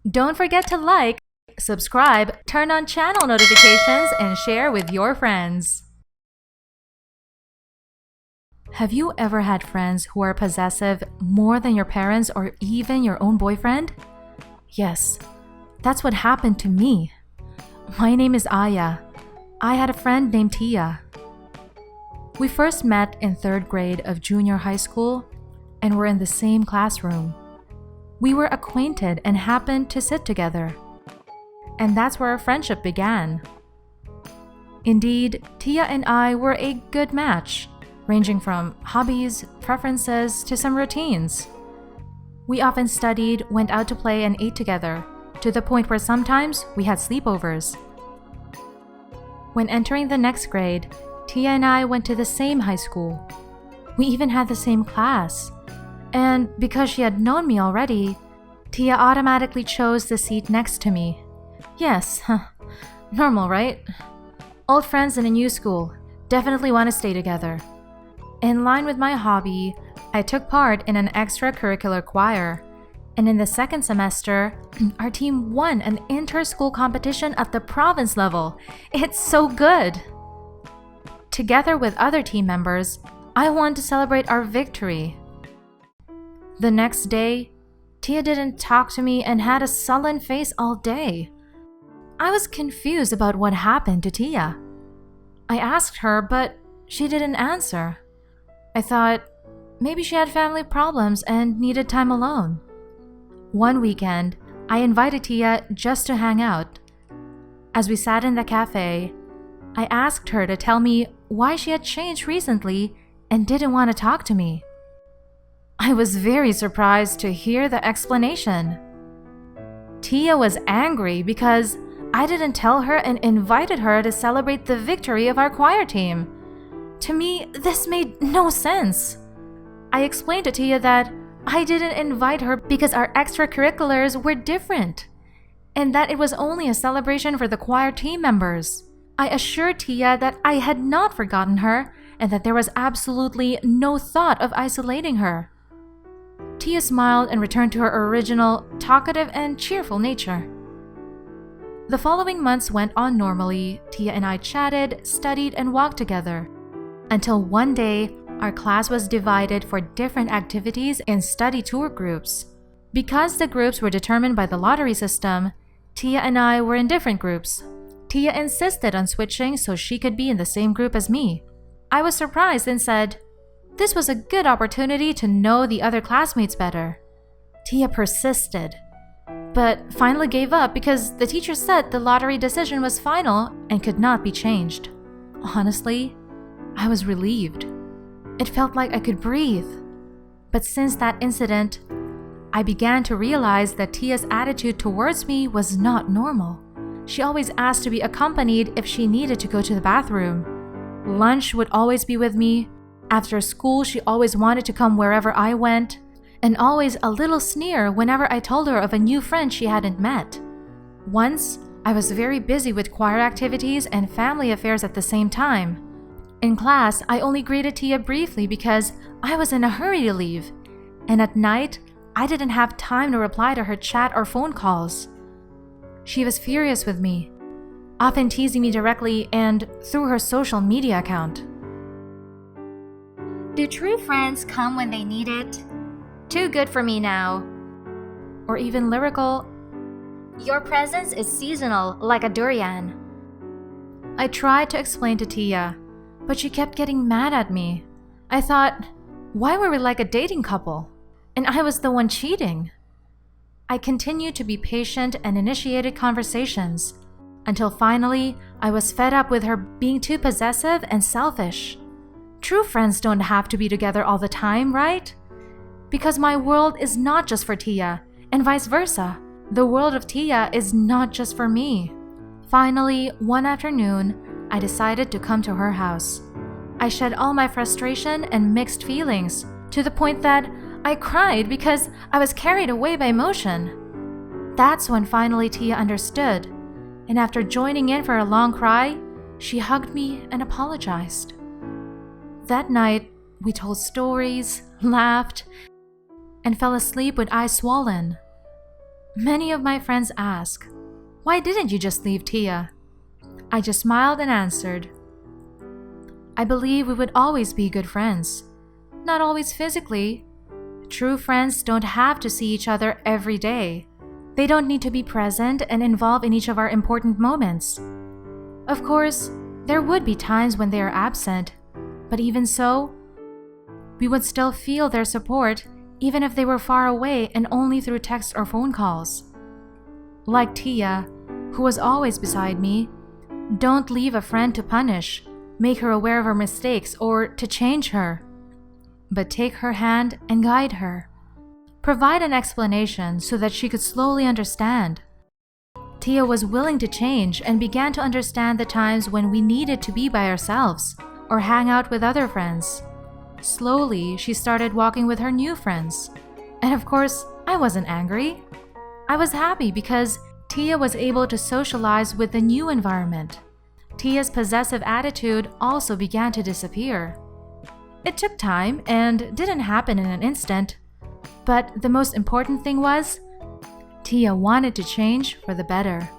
Don't forget to like, subscribe, turn on channel notifications, and share with your friends. Have you ever had friends who are possessive more than your parents or even your own boyfriend? Yes, that's what happened to me. My name is Aya. I had a friend named Teeya. We first met in 3rd grade of junior high school and were in the same classroom. We were acquainted and happened to sit together. And that's where our friendship began. Indeed, Teeya and I were a good match, ranging from hobbies, preferences, to some routines. We often studied, went out to play, and ate together, to the point where sometimes we had sleepovers. When entering the next grade, Teeya and I went to the same high school. We even had the same class. And because she had known me already, Teeya automatically chose the seat next to me. Yes, normal, right? Old friends in a new school definitely want to stay together. In line with my hobby, I took part in an extracurricular choir, and in the 2nd semester, our team won an inter-school competition at the province level. It's so good! Together with other team members, I wanted to celebrate our victory. The next day, Teeya didn't talk to me and had a sullen face all day. I was confused about what happened to Teeya. I asked her, but she didn't answer. I thought maybe she had family problems and needed time alone. One weekend, I invited Teeya just to hang out. As we sat in the cafe, I asked her to tell me why she had changed recently and didn't want to talk to me. I was very surprised to hear the explanation. Teeya was angry because I didn't tell her and invited her to celebrate the victory of our choir team. To me, this made no sense. I explained to Teeya that I didn't invite her because our extracurriculars were different, and that it was only a celebration for the choir team members. I assured Teeya that I had not forgotten her and that there was absolutely no thought of isolating her. Teeya smiled and returned to her original, talkative and cheerful nature. The following months went on normally. Teeya and I chatted, studied, and walked together. Until one day, our class was divided for different activities in study tour groups. Because the groups were determined by the lottery system, Teeya and I were in different groups. Teeya insisted on switching so she could be in the same group as me. I was surprised and said, this was a good opportunity to know the other classmates better. Teeya persisted, but finally gave up because the teacher said the lottery decision was final and could not be changed. Honestly, I was relieved. It felt like I could breathe. But since that incident, I began to realize that Teeya's attitude towards me was not normal. She always asked to be accompanied if she needed to go to the bathroom. Lunch would always be with me. After school, she always wanted to come wherever I went, and always a little sneer whenever I told her of a new friend she hadn't met. Once, I was very busy with choir activities and family affairs at the same time. In class, I only greeted Teeya briefly because I was in a hurry to leave, and at night, I didn't have time to reply to her chat or phone calls. She was furious with me, often teasing me directly and through her social media account. Do true friends come when they need it? Too good for me now. Or even lyrical, your presence is seasonal like a durian. I tried to explain to Teeya, but she kept getting mad at me. I thought, why were we like a dating couple? And I was the one cheating. I continued to be patient and initiated conversations, until finally I was fed up with her being too possessive and selfish. True friends don't have to be together all the time, right? Because my world is not just for Teeya, and vice versa. The world of Teeya is not just for me. Finally, one afternoon, I decided to come to her house. I shed all my frustration and mixed feelings, to the point that I cried because I was carried away by emotion. That's when finally Teeya understood, and after joining in for a long cry, she hugged me and apologized. That night, we told stories, laughed, and fell asleep with eyes swollen. Many of my friends ask, "Why didn't you just leave Teeya?" I just smiled and answered, "I believe we would always be good friends. Not always physically. True friends don't have to see each other every day. They don't need to be present and involved in each of our important moments. Of course, there would be times when they are absent, but even so, we would still feel their support even if they were far away and only through text or phone calls. Like Teeya, who was always beside me, don't leave a friend to punish, make her aware of her mistakes, or to change her, but take her hand and guide her. Provide an explanation so that she could slowly understand." Teeya was willing to change and began to understand the times when we needed to be by ourselves or hang out with other friends. Slowly, she started walking with her new friends. And of course, I wasn't angry. I was happy because Teeya was able to socialize with the new environment. Teeya's possessive attitude also began to disappear. It took time and didn't happen in an instant, but the most important thing was, Teeya wanted to change for the better.